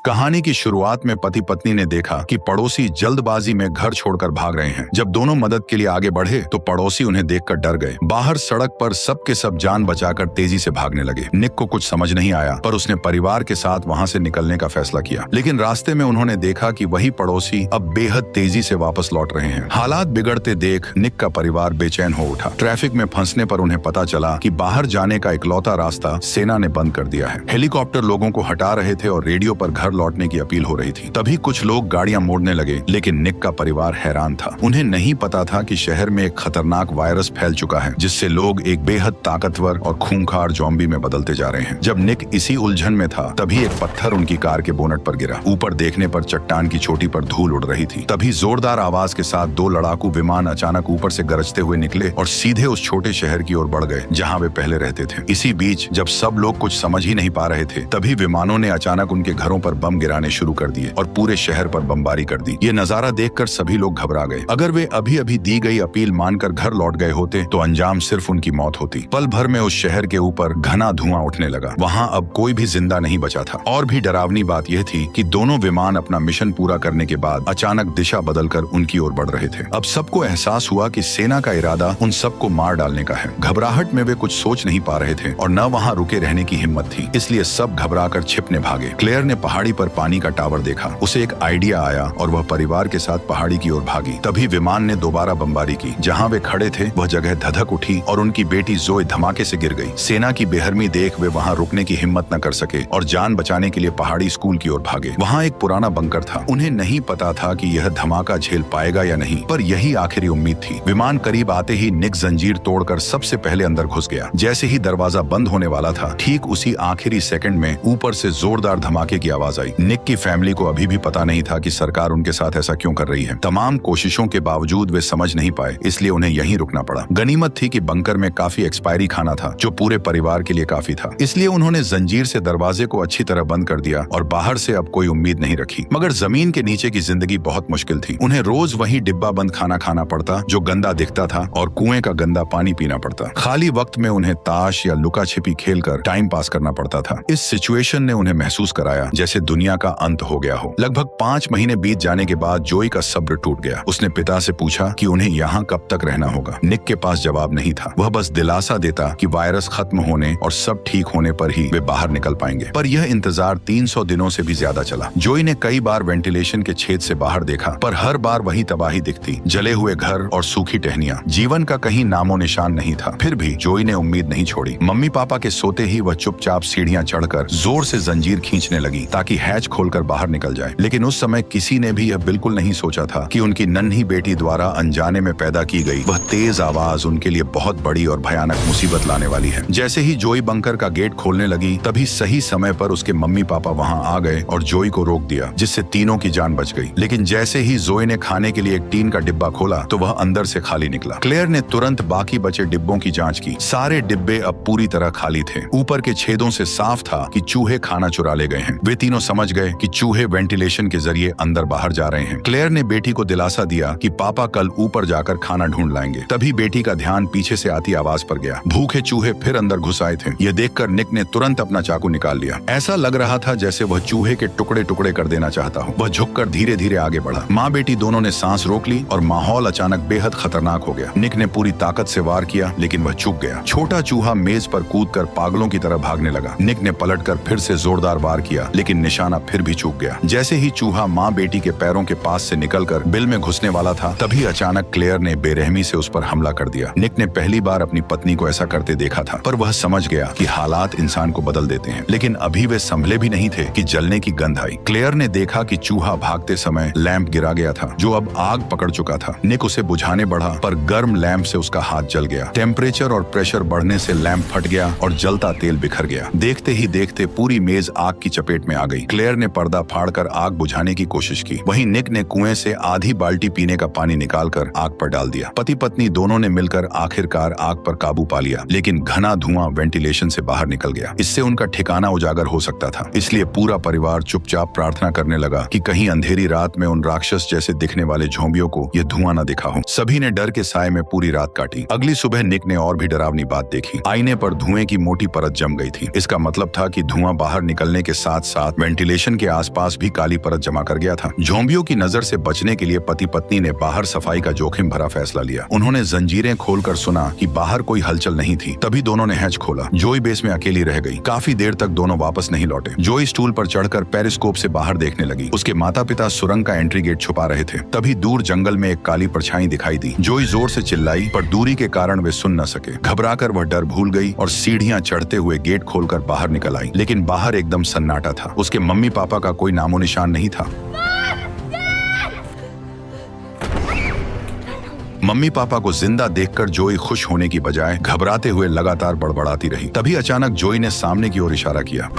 कहानी की शुरुआत में पति पत्नी ने देखा कि पड़ोसी जल्दबाजी में घर छोड़कर भाग रहे हैं। जब दोनों मदद के लिए आगे बढ़े तो पड़ोसी उन्हें देखकर डर गए। बाहर सड़क पर सब के सब जान बचाकर तेजी से भागने लगे। निक को कुछ समझ नहीं आया, पर उसने परिवार के साथ वहां से निकलने का फैसला किया। लेकिन रास्ते में उन्होंने देखा कि वही पड़ोसी अब बेहद तेजी से वापस लौट रहे हैं। हालात बिगड़ते देख निक का परिवार बेचैन हो उठा। ट्रैफिक में फंसने पर उन्हें पता चला कि बाहर जाने का इकलौता रास्ता सेना ने बंद कर दिया है। हेलीकॉप्टर लोगों को हटा रहे थे और रेडियो पर घर लौटने की अपील हो रही थी। तभी कुछ लोग गाड़ियां मोड़ने लगे, लेकिन निक का परिवार हैरान था। उन्हें नहीं पता था कि शहर में एक खतरनाक वायरस फैल चुका है, जिससे लोग एक बेहद ताकतवर और खूंखार ज़ॉम्बी में बदलते जा रहे हैं। जब निक इसी उलझन में था, तभी एक पत्थर उनकी कार के बोनट पर गिरा। ऊपर देखने पर चट्टान की चोटी पर धूल उड़ रही थी। तभी जोरदार आवाज के साथ दो लड़ाकू विमान अचानक ऊपर से गरजते हुए निकले और सीधे उस छोटे शहर की ओर बढ़ गए जहां वे पहले रहते थे। इसी बीच जब सब लोग कुछ समझ ही नहीं पा रहे थे, तभी विमानों ने अचानक उनके घरों पर बम गिराने शुरू कर दिए और पूरे शहर पर बमबारी कर दी। ये नजारा देखकर सभी लोग घबरा गए। अगर वे अभी अभी दी गई अपील मानकर घर लौट गए होते तो अंजाम सिर्फ उनकी मौत होती। पल भर में उस शहर के ऊपर घना धुआं उठने लगा। वहां अब कोई भी जिंदा नहीं बचा था। और भी डरावनी बात यह थी कि दोनों विमान अपना मिशन पूरा करने के बाद अचानक दिशा बदलकर उनकी ओर बढ़ रहे थे। अब सबको एहसास हुआ कि सेना का इरादा उन सबको मार डालने का है। घबराहट में वे कुछ सोच नहीं पा रहे थे और न वहां रुके रहने की हिम्मत थी, इसलिए सब घबराकर छिपने भागे। क्लेयर ने पहाड़ी पर पानी का टावर देखा। उसे एक आइडिया आया और वह परिवार के साथ पहाड़ी की ओर भागी। तभी विमान ने दोबारा बमबारी की। जहां वे खड़े थे वह जगह धधक उठी और उनकी बेटी जोए धमाके से गिर गई। सेना की बेहरमी देख वे वहां रुकने की हिम्मत न कर सके और जान बचाने के लिए पहाड़ी स्कूल की ओर भागे। वहां एक पुराना बंकर था। उन्हें नहीं पता था कि यह धमाका झेल पाएगा या नहीं, पर यही आखिरी उम्मीद थी। विमान करीब आते ही निक जंजीर तोड़कर सबसे पहले अंदर घुस गया। जैसे ही दरवाजा बंद होने वाला था, ठीक उसी आखिरी सेकंड में ऊपर से जोरदार धमाके की आवाज आई। निक की फैमिली को अभी भी पता नहीं था कि सरकार उनके साथ ऐसा क्यों कर रही है। तमाम कोशिशों के बावजूद वे समझ नहीं पाए, इसलिए उन्हें यहीं रुकना पड़ा। गनीमत थी कि बंकर में काफी एक्सपायरी खाना था, जो पूरे परिवार के लिए काफी था। इसलिए उन्होंने जंजीर से दरवाजे को अच्छी तरह बंद कर दिया और बाहर से अब कोई उम्मीद नहीं रखी। मगर जमीन के नीचे की जिंदगी बहुत मुश्किल थी। उन्हें रोज वही डिब्बा बंद खाना खाना पड़ता, जो गंदा दिखता था, और कुएं का गंदा पानी पीना पड़ता। खाली वक्त में उन्हें ताश या लुका छिपी खेलकर टाइम पास करना पड़ता था। इस सिचुएशन ने उन्हें महसूस कराया जैसे दुनिया का अंत हो गया हो। लगभग 5 महीने बीत जाने के बाद जोई का सब्र टूट गया। उसने पिता से पूछा कि उन्हें यहाँ कब तक रहना होगा। निक के पास जवाब नहीं था। वह बस दिलासा देता कि वायरस खत्म होने और सब ठीक होने पर ही वे बाहर निकल पाएंगे। पर यह इंतजार 300 दिनों से भी ज्यादा चला। जोई ने कई बार वेंटिलेशन के छेद से बाहर देखा, पर हर बार वही तबाही दिखती, जले हुए घर और सूखी टहनियां। जीवन का कहीं नामो निशान नहीं था। फिर भी जोई ने उम्मीद नहीं छोड़ी। मम्मी पापा के सोते ही वह चुपचाप सीढ़ियां चढ़कर जोर से जंजीर खींचने लगी ताकि हैच खोलकर बाहर निकल जाए। लेकिन उस समय किसी ने भी यह बिल्कुल नहीं सोचा था कि उनकी नन्ही बेटी द्वारा अनजाने में पैदा की गई वह तेज आवाज उनके लिए बहुत बड़ी और भयानक मुसीबत लाने वाली है। जैसे ही जोई बंकर का गेट खोलने लगी, तभी सही समय पर उसके मम्मी पापा वहां आ गए और जोई को रोक दिया, जिससे तीनों की जान बच गई। लेकिन जैसे ही जोई ने खाने के लिए एक टीन का डिब्बा खोला तो वह अंदर से खाली निकला। क्लेयर ने तुरंत बाकी बचे डिब्बों की जांच की। सारे डिब्बे अब पूरी तरह खाली थे। ऊपर के छेदों से साफ था कि चूहे खाना चुरा ले गए हैं। वे तीनों समझ गए कि चूहे वेंटिलेशन के जरिए अंदर बाहर जा रहे हैं। क्लेयर ने बेटी को दिलासा दिया कि पापा कल ऊपर जाकर खाना ढूंढ लाएंगे। तभी बेटी का ध्यान पीछे से आती आवाज पर गया। भूखे चूहे फिर अंदर घुस आए थे। यह देखकर निक ने तुरंत अपना चाकू निकाल लिया। ऐसा लग रहा था जैसे वह चूहे के टुकड़े टुकड़े कर देना चाहता हो। वह झुककर धीरे धीरे आगे बढ़ा। माँ बेटी दोनों ने सांस रोक ली और माहौल अचानक बेहद खतरनाक हो गया। निक ने पूरी ताकत से वार किया, लेकिन वह चूक गया। छोटा चूहा मेज पर कूदकर पागलों की तरह भागने लगा। निक ने पलटकर फिर से जोरदार वार किया, लेकिन निशाना फिर भी चूक गया। जैसे ही चूहा माँ बेटी के पैरों के पास से निकलकर बिल में घुसने वाला था, तभी अचानक क्लेयर ने बेरहमी से उस पर हमला कर दिया। निक ने पहली बार अपनी पत्नी को ऐसा करते देखा था, पर वह समझ गया कि हालात इंसान को बदल देते हैं। लेकिन अभी वे संभले भी नहीं थे कि जलने की गंध आई। क्लेयर ने देखा कि चूहा भागते समय लैंप गिरा गया था, जो अब आग पकड़ चुका था। निक उसे बुझाने बढ़ा, पर गर्म लैंप से उसका हाथ जल गया। टेम्परेचर और प्रेशर बढ़ने से लैंप फट गया और जलता तेल बिखर गया। देखते ही देखते पूरी मेज आग की चपेट में आ गई। क्लेयर ने पर्दा फाड़कर आग बुझाने की कोशिश की। वहीं निक ने कुएं से आधी बाल्टी पीने का पानी निकालकर आग पर डाल दिया। पति पत्नी दोनों ने मिलकर आखिरकार आग पर काबू पा लिया, लेकिन घना धुआं वेंटिलेशन से बाहर निकल गया। इससे उनका ठिकाना उजागर हो सकता था। इसलिए पूरा परिवार चुपचाप प्रार्थना करने लगा कि कहीं अंधेरी रात में उन राक्षस जैसे दिखने वाले झोंबियों को यह धुआं न दिखा हो। सभी ने डर के साए में पूरी रात काटी। अगली सुबह निक ने और भी डरावनी बात देखी। आईने पर धुएं की मोटी परत जम गई थी। इसका मतलब था कि धुआं बाहर निकलने के साथ साथ वेंटिलेशन के आसपास भी काली परत जमा कर गया था। ज़ॉम्बियों की नजर से बचने के लिए पति पत्नी ने बाहर सफाई का जोखिम भरा फैसला लिया। उन्होंने जंजीरें खोलकर सुना कि बाहर कोई हलचल नहीं थी। तभी दोनों ने हैच खोला। जोई बेस में अकेली रह गई। काफी देर तक दोनों वापस नहीं लौटे। जोई स्टूल पर चढ़कर पेरिस्कोप से बाहर देखने लगी। उसके माता पिता सुरंग का एंट्री गेट छुपा रहे थे। तभी दूर जंगल में एक काली परछाई दिखाई दी। जोई जोर से चिल्लाई, पर दूरी के कारण वे सुन न सके। घबराकर वह डर भूल गई और सीढ़ियां चढ़ते हुए गेट खोलकर बाहर निकल आई। लेकिन बाहर एकदम सन्नाटा था। उसके मम्मी पापा का कोई नामो निशान नहीं था। मम्मी पापा को जिंदा देखकर जोई खुश होने की बजाय घबराते हुए लगातार बड़बड़ाती रही। तभी अचानक जोई ने सामने की ओर इशारा किया।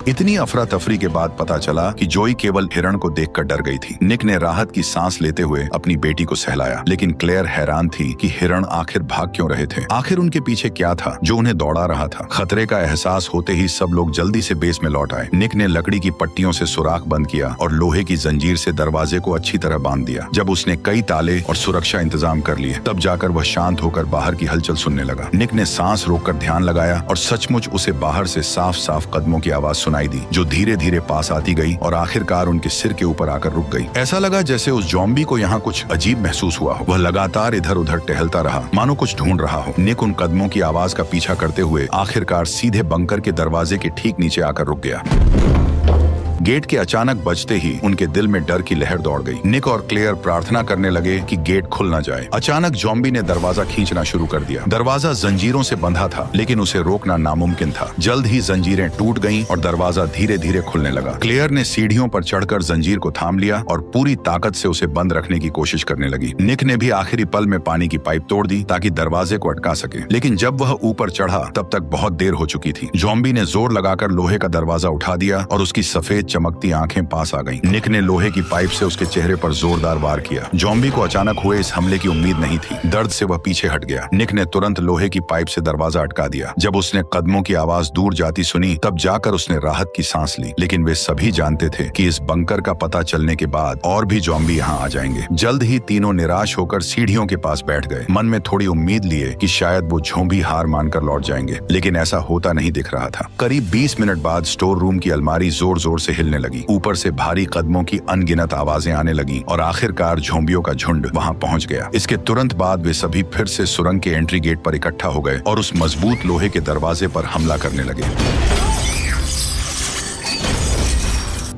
इतनी अफरा तफरी के बाद पता चला कि जोई केवल हिरण को देखकर डर गई थी। निक ने राहत की सांस लेते हुए अपनी बेटी को सहलाया, लेकिन क्लेयर हैरान थी कि हिरण आखिर भाग क्यों रहे थे। आखिर उनके पीछे क्या था जो उन्हें दौड़ा रहा था। खतरे का एहसास होते ही सब लोग जल्दी से बेस में लौट आए। निक ने लकड़ी की पट्टियों से सुराख बंद किया और लोहे की जंजीर से दरवाजे को अच्छी तरह बांध दिया। जब उसने कई ताले और सुरक्षा इंतजाम कर लिए, तब जाकर वह शांत होकर बाहर की हलचल सुनने लगा। निक ने सांस रोककर ध्यान लगाया और सचमुच उसे बाहर से साफ साफ कदमों की आवाज सुनाई दी, जो धीरे धीरे पास आती गई और आखिरकार उनके सिर के ऊपर आकर रुक गई। ऐसा लगा जैसे उस ज़ॉम्बी को यहाँ कुछ अजीब महसूस हुआ हो। वह लगातार इधर उधर टहलता रहा, मानो कुछ ढूंढ रहा हो। निक उन कदमों की आवाज का पीछा करते हुए आखिरकार सीधे बंकर के दरवाजे के ठीक नीचे आकर रुक गया। गेट के अचानक बजते ही उनके दिल में डर की लहर दौड़ गई। निक और क्लेयर प्रार्थना करने लगे कि गेट खुल न जाए। अचानक ज़ॉम्बी ने दरवाजा खींचना शुरू कर दिया। दरवाजा जंजीरों से बंधा था, लेकिन उसे रोकना नामुमकिन था। जल्द ही जंजीरें टूट गईं और दरवाजा धीरे धीरे खुलने लगा। क्लेयर ने सीढ़ियों पर चढ़कर जंजीर को थाम लिया और पूरी ताकत से उसे बंद रखने की कोशिश करने लगी। निक ने भी आखिरी पल में पानी की पाइप तोड़ दी ताकि दरवाजे को अटका सके, लेकिन जब वह ऊपर चढ़ा तब तक बहुत देर हो चुकी थी। ज़ॉम्बी ने जोर लगाकर लोहे का दरवाजा उठा दिया और उसकी सफेद चमकती आंखें पास आ गईं। निक ने लोहे की पाइप से उसके चेहरे पर जोरदार वार किया। ज़ॉम्बी को अचानक हुए इस हमले की उम्मीद नहीं थी। दर्द से वह पीछे हट गया। निक ने तुरंत लोहे की पाइप से दरवाजा अटका दिया। जब उसने कदमों की आवाज दूर जाती सुनी, तब जाकर उसने राहत की सांस ली। लेकिन वे सभी जानते थे कि इस बंकर का पता चलने के बाद और भी ज़ॉम्बी यहाँ आ जाएंगे। जल्द ही तीनों निराश होकर सीढ़ियों के पास बैठ गए, मन में थोड़ी उम्मीद लिए कि शायद वो ज़ॉम्बी हार मानकर लौट जाएंगे, लेकिन ऐसा होता नहीं दिख रहा था। करीब 20 मिनट बाद स्टोर रूम की अलमारी जोर जोर से हिलने लगी। ऊपर से भारी कदमों की अनगिनत आवाजें आने लगी और आखिरकार ज़ॉम्बियों का झुंड वहां पहुंच गया। इसके तुरंत बाद वे सभी फिर से सुरंग के एंट्री गेट पर इकट्ठा हो गए और उस मजबूत लोहे के दरवाजे पर हमला करने लगे।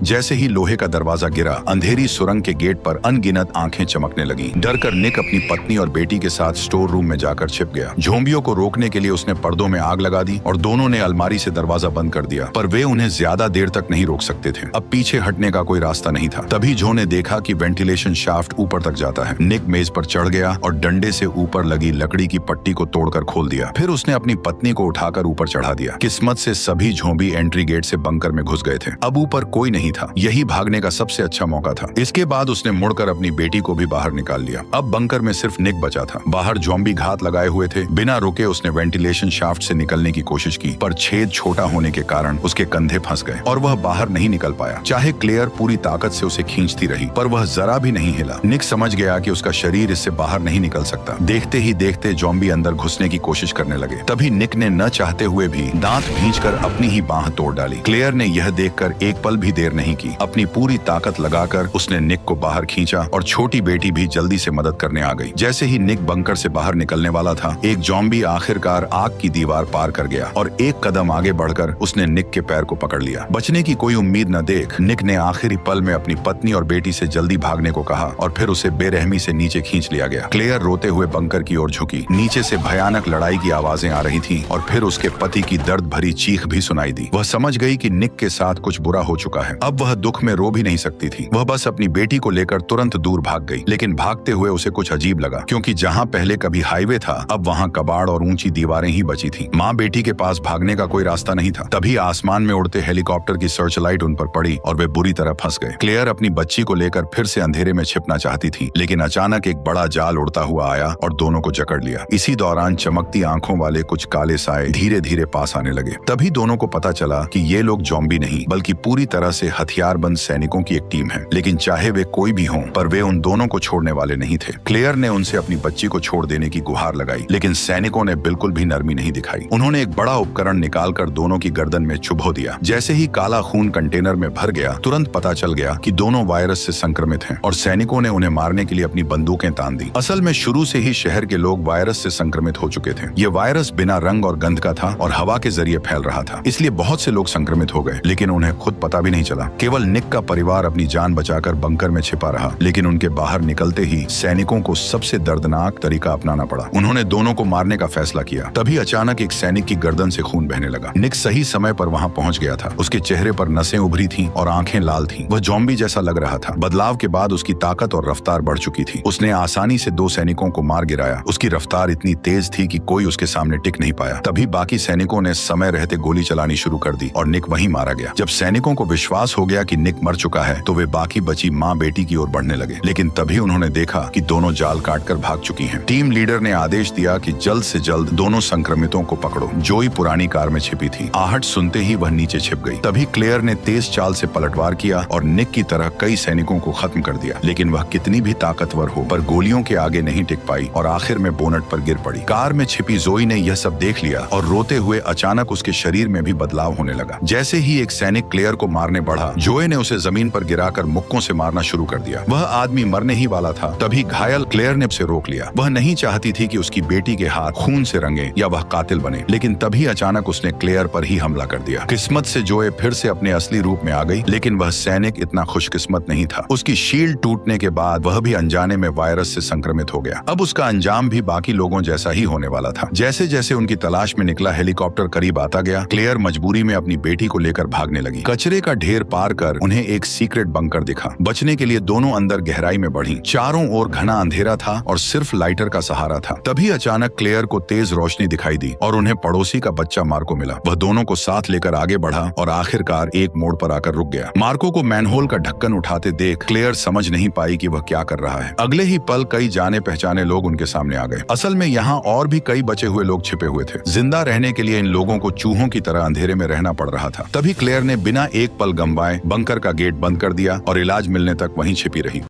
जैसे ही लोहे का दरवाजा गिरा, अंधेरी सुरंग के गेट पर अनगिनत आंखें चमकने लगी। डरकर निक अपनी पत्नी और बेटी के साथ स्टोर रूम में जाकर छिप गया। ज़ॉम्बियों को रोकने के लिए उसने पर्दों में आग लगा दी और दोनों ने अलमारी से दरवाजा बंद कर दिया, पर वे उन्हें ज्यादा देर तक नहीं रोक सकते थे। अब पीछे हटने का कोई रास्ता नहीं था। तभी जो ने देखा कि वेंटिलेशन शाफ्ट ऊपर तक जाता है। निक मेज पर चढ़ गया और डंडे से ऊपर लगी लकड़ी की पट्टी को तोड़कर खोल दिया। फिर उसने अपनी पत्नी को उठाकर ऊपर चढ़ा दिया। किस्मत से सभी ज़ॉम्बी एंट्री गेट से बंकर में घुस गए थे। अब ऊपर कोई नहीं था। यही भागने का सबसे अच्छा मौका था। इसके बाद उसने मुड़कर अपनी बेटी को भी बाहर निकाल लिया। अब बंकर में सिर्फ निक बचा था। बाहर ज़ॉम्बी घात लगाए हुए थे। बिना रुके उसने वेंटिलेशन शाफ्ट से निकलने की कोशिश की, पर छेद छोटा होने के कारण उसके कंधे फंस गए और वह बाहर नहीं निकल पाया। चाहे क्लेयर पूरी ताकत से उसे खींचती रही, पर वह जरा भी नहीं हिला। निक समझ गया कि उसका शरीर इससे बाहर नहीं निकल सकता। देखते ही देखते ज़ॉम्बी अंदर घुसने की कोशिश करने लगे। तभी निक ने न चाहते हुए भी दांत भींचकर अपनी ही बांह तोड़ डाली। क्लेयर ने यह देखकर एक पल भी देर नहीं की। अपनी पूरी ताकत लगाकर उसने निक को बाहर खींचा और छोटी बेटी भी जल्दी से मदद करने आ गई। जैसे ही निक बंकर से बाहर निकलने वाला था, एक ज़ॉम्बी आखिरकार आग की दीवार पार कर गया और एक कदम आगे बढ़कर उसने निक के पैर को पकड़ लिया। बचने की कोई उम्मीद न देख निक ने आखिरी पल में अपनी पत्नी और बेटी से जल्दी भागने को कहा और फिर उसे बेरहमी से नीचे खींच लिया गया। क्लेयर रोते हुए बंकर की ओर झुकी। नीचे से भयानक लड़ाई की आवाजें आ रही थी और फिर उसके पति की दर्द भरी चीख भी सुनाई दी। वह समझ गई कि निक के साथ कुछ बुरा हो चुका है। अब वह दुख में रो भी नहीं सकती थी। वह बस अपनी बेटी को लेकर तुरंत दूर भाग गई। लेकिन भागते हुए उसे कुछ अजीब लगा, क्योंकि जहाँ पहले कभी हाईवे था, अब वहाँ कबाड़ और ऊंची दीवारें ही बची थी। माँ बेटी के पास भागने का कोई रास्ता नहीं था। तभी आसमान में उड़ते हेलीकॉप्टर की सर्च लाइट उन पर पड़ी और वे बुरी तरह फंस गए। क्लेयर अपनी बच्ची को लेकर फिर से अंधेरे में छिपना चाहती थी, लेकिन अचानक एक बड़ा जाल उड़ता हुआ आया और दोनों को जकड़ लिया। इसी दौरान चमकती आंखों वाले कुछ काले साए धीरे धीरे पास आने लगे। तभी दोनों को पता चला कि ये लोग ज़ॉम्बी नहीं, बल्कि पूरी तरह से हथियारबंद सैनिकों की एक टीम है, लेकिन चाहे वे कोई भी हों, पर वे उन दोनों को छोड़ने वाले नहीं थे। क्लेयर ने उनसे अपनी बच्ची को छोड़ देने की गुहार लगाई, लेकिन सैनिकों ने बिल्कुल भी नरमी नहीं दिखाई। उन्होंने एक बड़ा उपकरण निकालकर दोनों की गर्दन में चुभो दिया। जैसे ही काला खून कंटेनर में भर गया, तुरंत पता चल गया कि दोनों वायरस से संक्रमित हैं और सैनिकों ने उन्हें मारने के लिए अपनी बंदूकें तान दी। असल में शुरू से ही शहर के लोग वायरस से संक्रमित हो चुके थे। ये वायरस बिना रंग और गंध का था और हवा के जरिए फैल रहा था, इसलिए बहुत से लोग संक्रमित हो गए, लेकिन उन्हें खुद पता भी नहीं चला। केवल निक का परिवार अपनी जान बचाकर बंकर में छिपा रहा, लेकिन उनके बाहर निकलते ही सैनिकों को सबसे दर्दनाक तरीका अपनाना पड़ा। उन्होंने दोनों को मारने का फैसला किया। तभी अचानक एक सैनिक की गर्दन से खून बहने लगा। निक सही समय पर वहां पहुंच गया था। उसके चेहरे पर नसें उभरी थीं और आंखें लाल थीं। वह ज़ॉम्बी जैसा लग रहा था। बदलाव के बाद उसकी ताकत और रफ्तार बढ़ चुकी थी। उसने आसानी से 2 सैनिकों को मार गिराया। उसकी रफ्तार इतनी तेज थी कि कोई उसके सामने टिक नहीं पाया। तभी बाकी सैनिकों ने समय रहते गोली चलानी शुरू कर दी और निक वहीं मारा गया। जब सैनिकों को विश्वास हो गया कि निक मर चुका है, तो वे बाकी बची माँ बेटी की ओर बढ़ने लगे, लेकिन तभी उन्होंने देखा कि दोनों जाल काटकर भाग चुकी हैं। टीम लीडर ने आदेश दिया कि जल्द से जल्द दोनों संक्रमितों को पकड़ो। जोई पुरानी कार में छिपी थी। आहट सुनते ही वह नीचे छिप गई। तभी क्लेयर ने तेज चाल से पलटवार किया और निक की तरह कई सैनिकों को खत्म कर दिया, लेकिन वह कितनी भी ताकतवर हो, पर गोलियों के आगे नहीं टिक पाई और आखिर में बोनट पर गिर पड़ी। कार में छिपी जोई ने यह सब देख लिया और रोते हुए अचानक उसके शरीर में भी बदलाव होने लगा। जैसे ही एक सैनिक क्लेयर को मारने बढ़ा, जोई ने उसे जमीन पर गिराकर मुक्कों से मारना शुरू कर दिया। वह आदमी मरने ही वाला था। तभी घायल क्लेयर ने उसे रोक लिया। वह नहीं चाहती थी कि उसकी बेटी के हाथ खून से रंगे या वह कातिल बने, लेकिन तभी अचानक उसने क्लेयर पर ही हमला कर दिया। किस्मत से जोए फिर से अपने असली रूप में आ गई, लेकिन वह सैनिक इतना खुशकिस्मत नहीं था। उसकी शील्ड टूटने के बाद वह भी अनजाने में वायरस से संक्रमित हो गया। अब उसका अंजाम भी बाकी लोगों जैसा ही होने वाला था। जैसे जैसे उनकी तलाश में निकला हेलीकॉप्टर करीब आता गया, क्लेयर मजबूरी में अपनी बेटी को लेकर भागने लगी। कचरे का ढेर पार कर उन्हें एक सीक्रेट बंकर दिखा। बचने के लिए दोनों अंदर गहराई में बढ़ी। चारों ओर घना अंधेरा था और सिर्फ लाइटर का सहारा था। तभी अचानक क्लेयर को तेज रोशनी दिखाई दी और उन्हें पड़ोसी का बच्चा मार्को मिला। वह दोनों को साथ लेकर आगे बढ़ा और आखिरकार एक मोड़ पर आकर रुक गया। मार्को को मैनहोल का ढक्कन उठाते देख क्लेयर समझ नहीं पाई कि वह क्या कर रहा है। अगले ही पल कई जाने पहचाने लोग उनके सामने आ गए। असल में यहाँ और भी कई बचे हुए लोग छिपे हुए थे। जिंदा रहने के लिए इन लोगों को चूहों की तरह अंधेरे में रहना पड़ रहा था। तभी क्लेयर ने बिना एक पल गंवाए बंकर का गेट बंद कर दिया और इलाज मिलने तक वहीं छिपी रही।